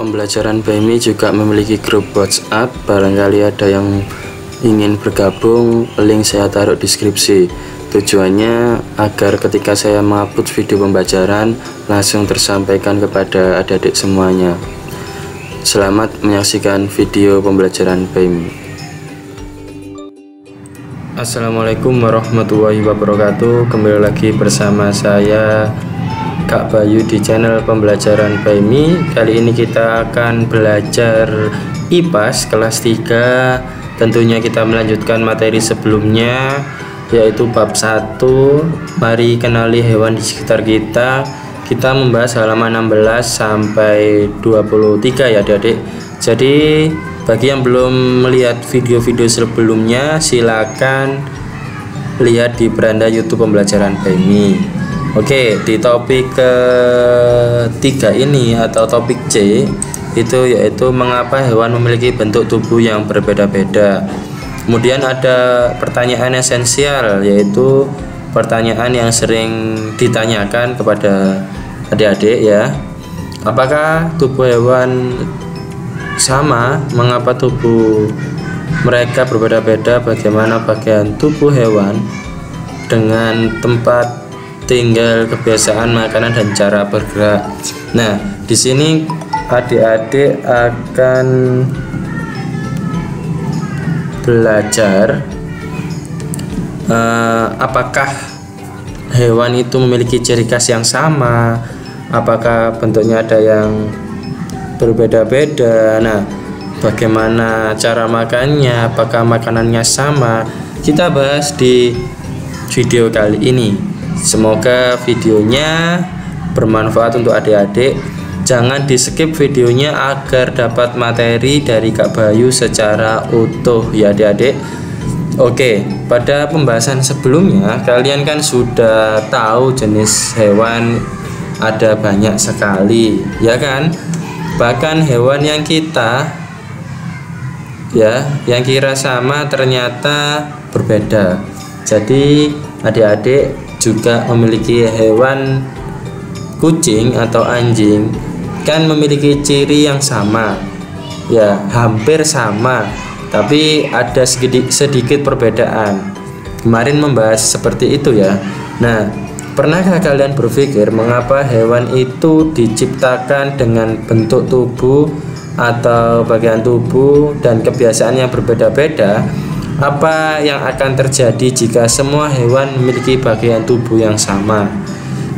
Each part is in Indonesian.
Pembelajaran BMI juga memiliki grup WhatsApp. Barangkali ada yang ingin bergabung, link saya taruh di deskripsi. Tujuannya agar ketika saya mengupload video pembelajaran langsung tersampaikan kepada adik-adik semuanya. Selamat menyaksikan video pembelajaran BMI. Assalamualaikum warahmatullahi wabarakatuh. Kembali lagi bersama saya Kak Bayu di channel pembelajaran BMI. Kali ini kita akan belajar IPAS kelas 3. Tentunya kita melanjutkan materi sebelumnya, yaitu bab 1. Mari kenali hewan di sekitar kita. Kita membahas halaman 16 sampai 23 ya adik-adik. Jadi bagi yang belum melihat video-video sebelumnya, silakan lihat di beranda YouTube pembelajaran BMI. Oke, di topik ketiga ini atau topik C itu yaitu mengapa hewan memiliki bentuk tubuh yang berbeda-beda. Kemudian ada pertanyaan esensial, yaitu pertanyaan yang sering ditanyakan kepada adik-adik ya. Apakah tubuh hewan sama? Mengapa tubuh mereka berbeda-beda? Bagaimana bagian tubuh hewan dengan tempat tinggal, kebiasaan makanan dan cara bergerak. Nah, di sini adik-adik akan belajar apakah hewan itu memiliki ciri khas yang sama, apakah bentuknya ada yang berbeda-beda. Nah, bagaimana cara makannya, apakah makanannya sama, kita bahas di video kali ini. Semoga videonya bermanfaat untuk adik-adik. Jangan di skip videonya agar dapat materi dari Kak Bayu secara utuh ya adik-adik. Oke, pada pembahasan sebelumnya kalian kan sudah tahu jenis hewan ada banyak sekali, ya kan? Bahkan hewan yang kita yang kira sama ternyata berbeda. Jadi adik-adik juga memiliki hewan kucing atau anjing kan memiliki ciri yang sama ya, hampir sama, tapi ada sedikit perbedaan. Kemarin membahas seperti itu ya. Nah, pernahkah kalian berpikir mengapa hewan itu diciptakan dengan bentuk tubuh atau bagian tubuh dan kebiasaan yang berbeda-beda? Apa yang akan terjadi jika semua hewan memiliki bagian tubuh yang sama?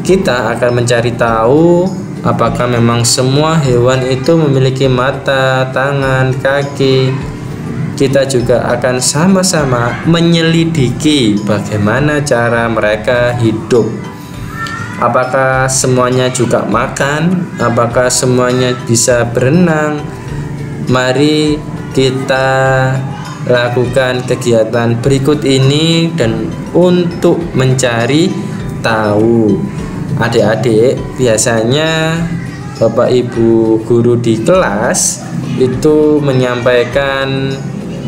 Kita akan mencari tahu apakah memang semua hewan itu memiliki mata, tangan, kaki. Kita juga akan sama-sama menyelidiki bagaimana cara mereka hidup. Apakah semuanya juga makan? Apakah semuanya bisa berenang? Mari kita lakukan kegiatan berikut ini dan untuk mencari tahu. Adik-adik, biasanya Bapak Ibu guru di kelas itu menyampaikan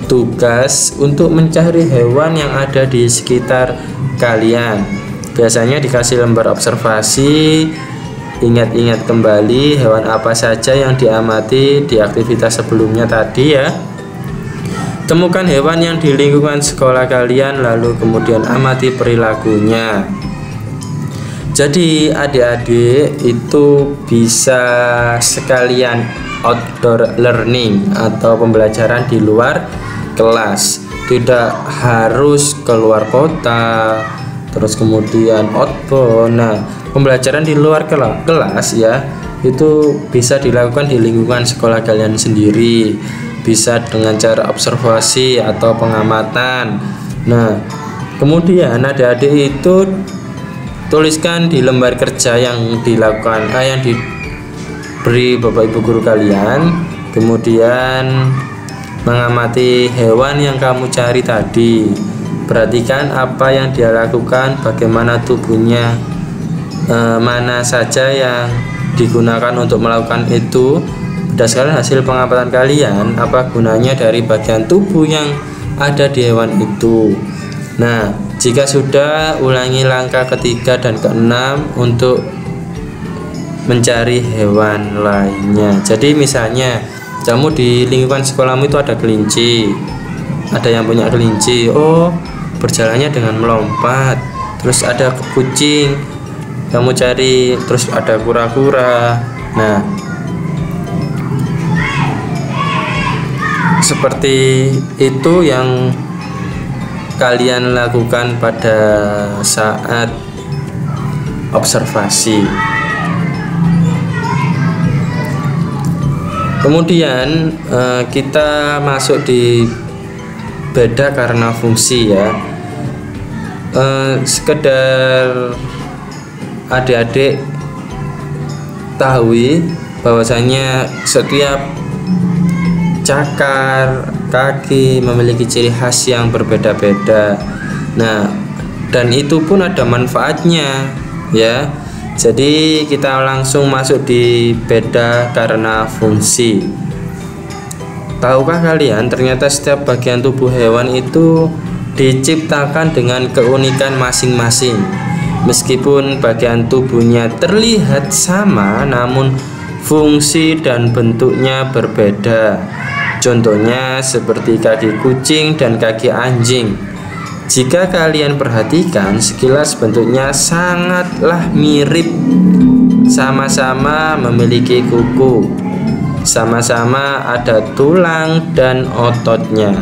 tugas untuk mencari hewan yang ada di sekitar kalian. Biasanya dikasih lembar observasi, ingat-ingat kembali hewan apa saja yang diamati di aktivitas sebelumnya tadi ya. Temukan hewan yang di lingkungan sekolah kalian, lalu kemudian amati perilakunya. Jadi adik-adik itu bisa sekalian outdoor learning atau pembelajaran di luar kelas. Tidak harus keluar kota, terus kemudian outbound. Nah, pembelajaran di luar kelas ya, itu bisa dilakukan di lingkungan sekolah kalian sendiri. Bisa dengan cara observasi atau pengamatan. Nah, kemudian adik-adik itu tuliskan di lembar kerja yang dilakukan, yang diberi Bapak Ibu guru kalian. Kemudian mengamati hewan yang kamu cari tadi. Perhatikan apa yang dia lakukan, bagaimana tubuhnya, mana saja yang digunakan untuk melakukan itu. Berdasarkan hasil pengamatan kalian, apa gunanya dari bagian tubuh yang ada di hewan itu. Nah, jika sudah, ulangi langkah ketiga dan keenam untuk mencari hewan lainnya. Jadi misalnya kamu di lingkungan sekolahmu itu ada kelinci, ada yang punya kelinci, oh berjalannya dengan melompat. Terus ada kucing, kamu cari, terus ada kura-kura. Nah, seperti itu yang kalian lakukan pada saat observasi. Kemudian kita masuk di beda karena fungsi ya. Sekedar adik-adik tahu bahwasanya setiap cakar kaki memiliki ciri khas yang berbeda-beda. Nah, dan itu pun ada manfaatnya ya. Jadi kita langsung masuk di beda karena fungsi. Tahukah kalian ternyata setiap bagian tubuh hewan itu diciptakan dengan keunikan masing-masing. Meskipun bagian tubuhnya terlihat sama, namun fungsi dan bentuknya berbeda. Contohnya seperti kaki kucing dan kaki anjing. Jika kalian perhatikan, sekilas bentuknya sangatlah mirip. Sama-sama memiliki kuku, sama-sama ada tulang dan ototnya.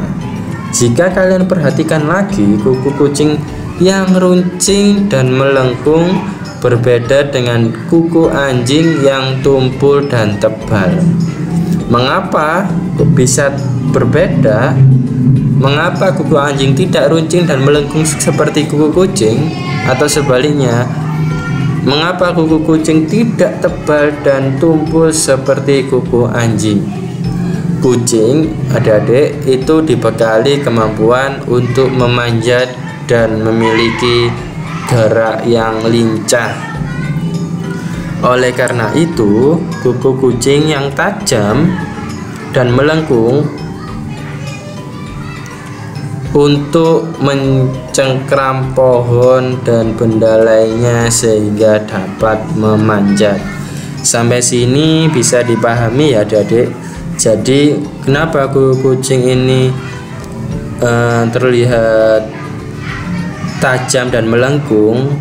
Jika kalian perhatikan lagi, kuku kucing yang runcing dan melengkung berbeda dengan kuku anjing yang tumpul dan tebal. Mengapa bisa berbeda? Mengapa kuku anjing tidak runcing dan melengkung seperti kuku kucing? Atau sebaliknya, mengapa kuku kucing tidak tebal dan tumpul seperti kuku anjing? Kucing, adik-adik, itu dibekali kemampuan untuk memanjat dan memiliki gerak yang lincah. Oleh karena itu, kuku kucing yang tajam dan melengkung untuk mencengkram pohon dan benda lainnya sehingga dapat memanjat. Sampai sini bisa dipahami ya adik-adik. Jadi kenapa kuku kucing ini terlihat tajam dan melengkung?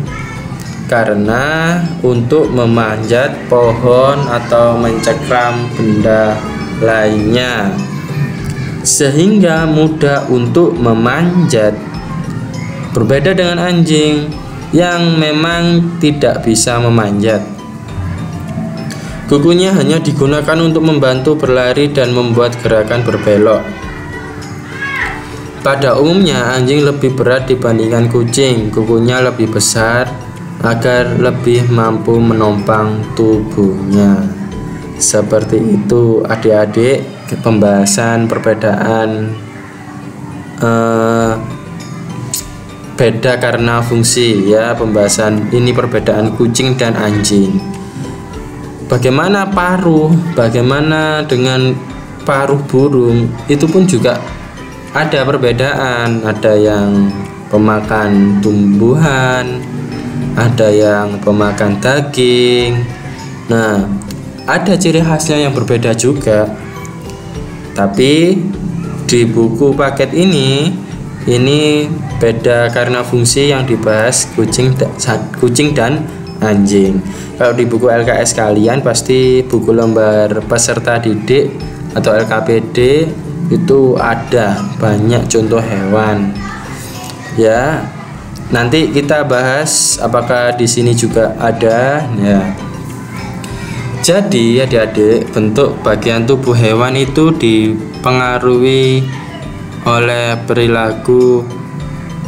Karena untuk memanjat pohon atau mencengkram benda lainnya sehingga mudah untuk memanjat. Berbeda dengan anjing yang memang tidak bisa memanjat. Kukunya hanya digunakan untuk membantu berlari dan membuat gerakan berbelok. Pada umumnya anjing lebih berat dibandingkan kucing. Kukunya lebih besar agar lebih mampu menopang tubuhnya. Seperti itu adik-adik, pembahasan perbedaan beda karena fungsi ya. Pembahasan ini perbedaan kucing dan anjing. Bagaimana paruh? Bagaimana dengan paruh burung? Itu pun juga ada perbedaan. Ada yang pemakan tumbuhan, ada yang pemakan daging. Nah, ada ciri khasnya yang berbeda juga. Tapi di buku paket ini beda karena fungsi yang dibahas kucing dan anjing. Kalau di buku LKS kalian pasti buku lembar peserta didik atau LKPD itu ada banyak contoh hewan. Ya, nanti kita bahas apakah di sini juga ada ya. Jadi adik-adik, bentuk bagian tubuh hewan itu dipengaruhi oleh perilaku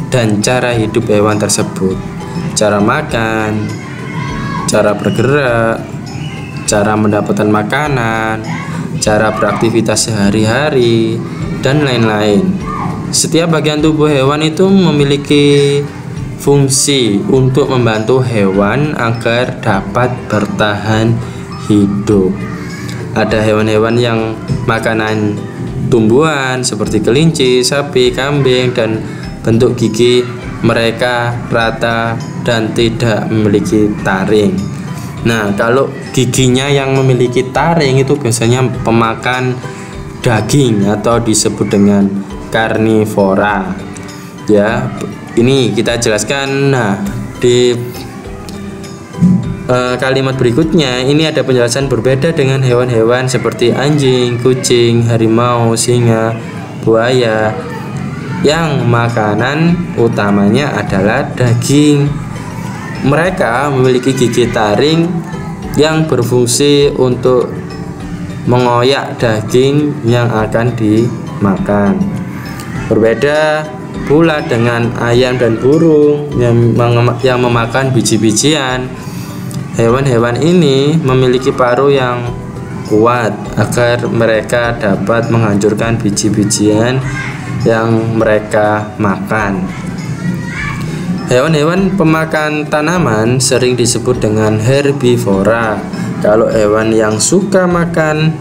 dan cara hidup hewan tersebut. Cara makan, cara bergerak, cara mendapatkan makanan, cara beraktivitas sehari-hari, dan lain-lain. Setiap bagian tubuh hewan itu memiliki fungsi untuk membantu hewan agar dapat bertahan hidup. Ada hewan-hewan yang makanan tumbuhan seperti kelinci, sapi, kambing, dan bentuk gigi mereka rata dan tidak memiliki taring. Nah, kalau giginya yang memiliki taring itu biasanya pemakan daging atau disebut dengan karnivora. Ya, ini kita jelaskan. Nah, di kalimat berikutnya ini ada penjelasan berbeda dengan hewan-hewan seperti anjing, kucing, harimau, singa, buaya yang makanan utamanya adalah daging. Mereka memiliki gigi taring yang berfungsi untuk mengoyak daging yang akan dimakan. Berbeda pula dengan ayam dan burung yang memakan biji-bijian. Hewan-hewan ini memiliki paruh yang kuat agar mereka dapat menghancurkan biji-bijian yang mereka makan. Hewan-hewan pemakan tanaman sering disebut dengan herbivora. Kalau hewan yang suka makan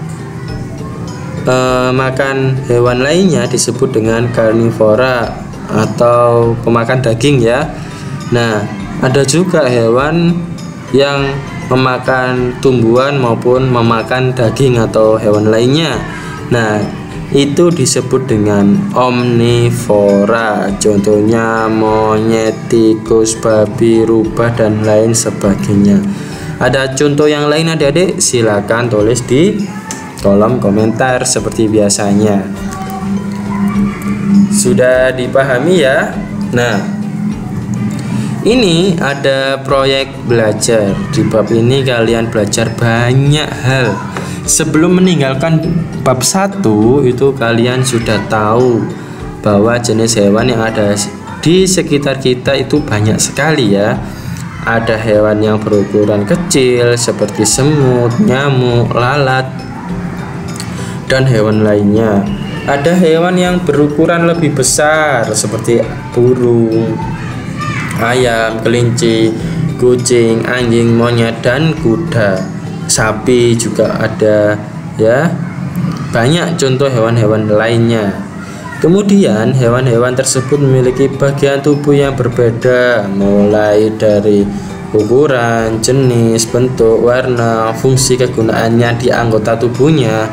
hewan lainnya disebut dengan karnivora atau pemakan daging ya. Nah, ada juga hewan yang memakan tumbuhan maupun memakan daging atau hewan lainnya. Nah, itu disebut dengan omnivora. Contohnya monyet, tikus, babi, rubah dan lain sebagainya. Ada contoh yang lain adik-adik? Silakan tulis di kolom komentar seperti biasanya. Sudah dipahami ya? Nah, ini ada proyek belajar. Di bab ini kalian belajar banyak hal. Sebelum meninggalkan bab 1 itu kalian sudah tahu bahwa jenis hewan yang ada di sekitar kita itu banyak sekali ya. Ada hewan yang berukuran kecil seperti semut, nyamuk, lalat, dan hewan lainnya. Ada hewan yang berukuran lebih besar seperti burung, ayam, kelinci, kucing, anjing, monyet, dan kuda. Sapi juga ada ya. Banyak contoh hewan-hewan lainnya. Kemudian hewan-hewan tersebut memiliki bagian tubuh yang berbeda, mulai dari ukuran, jenis, bentuk, warna, fungsi kegunaannya di anggota tubuhnya.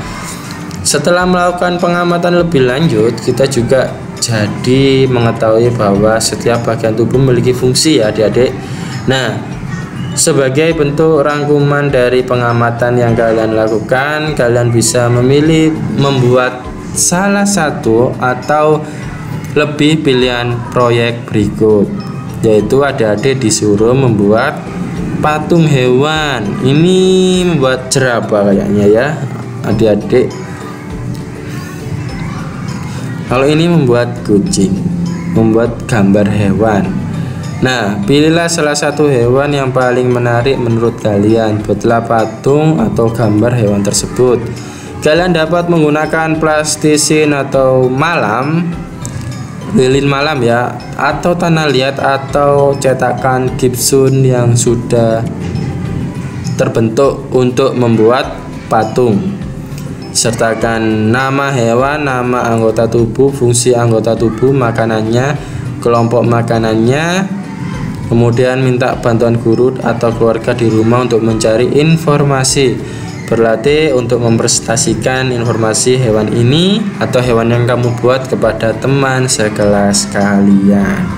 Setelah melakukan pengamatan lebih lanjut, kita juga jadi mengetahui bahwa setiap bagian tubuh memiliki fungsi ya adik-adik. Nah, sebagai bentuk rangkuman dari pengamatan yang kalian lakukan, kalian bisa memilih membuat salah satu atau lebih pilihan proyek berikut, yaitu adik-adik disuruh membuat patung hewan. Ini membuat jerapah kayaknya ya adik-adik. Kalau ini membuat kucing, membuat gambar hewan. Nah, pilihlah salah satu hewan yang paling menarik menurut kalian. Buatlah patung atau gambar hewan tersebut. Kalian dapat menggunakan plastisin atau lilin malam ya, atau tanah liat atau cetakan gipsun yang sudah terbentuk untuk membuat patung. Sertakan nama hewan, nama anggota tubuh, fungsi anggota tubuh, makanannya, kelompok makanannya. Kemudian minta bantuan guru atau keluarga di rumah untuk mencari informasi. Berlatih untuk mempresentasikan informasi hewan ini atau hewan yang kamu buat kepada teman sekelas kalian.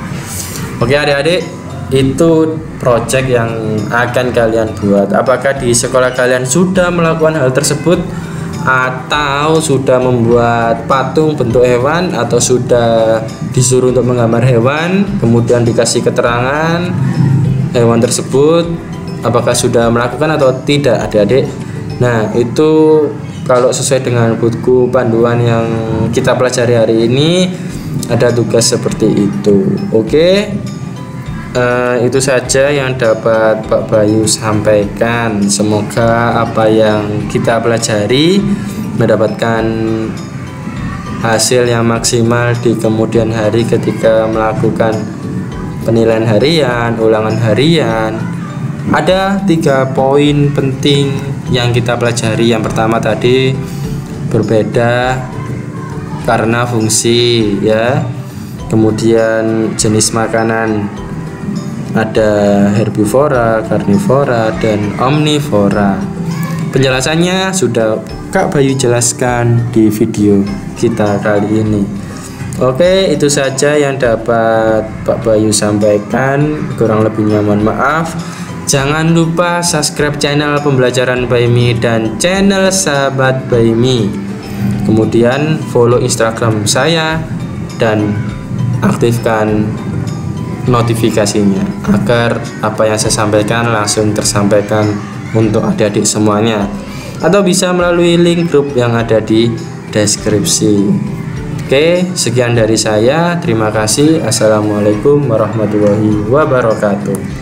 Oke adik-adik, itu project yang akan kalian buat. Apakah di sekolah kalian sudah melakukan hal tersebut, atau sudah membuat patung bentuk hewan, atau sudah disuruh untuk menggambar hewan kemudian dikasih keterangan hewan tersebut, apakah sudah melakukan atau tidak adik-adik? Nah, itu kalau sesuai dengan buku panduan yang kita pelajari hari ini ada tugas seperti itu. Oke, itu saja yang dapat Pak Bayu sampaikan. Semoga apa yang kita pelajari mendapatkan hasil yang maksimal di kemudian hari ketika melakukan penilaian harian, ulangan harian. Ada 3 poin penting yang kita pelajari. Yang pertama tadi berbeda karena fungsi ya. Kemudian jenis makanan ada herbivora, karnivora, dan omnivora. Penjelasannya sudah Kak Bayu jelaskan di video kita kali ini. Oke, itu saja yang dapat Pak Bayu sampaikan. Kurang lebihnya mohon maaf. Jangan lupa subscribe channel Pembelajaran by Mi dan channel Sahabat by Mi. Kemudian follow Instagram saya dan aktifkan notifikasinya agar apa yang saya sampaikan langsung tersampaikan untuk adik-adik semuanya, atau bisa melalui link grup yang ada di deskripsi. Oke, sekian dari saya. Terima kasih. Assalamualaikum warahmatullahi wabarakatuh.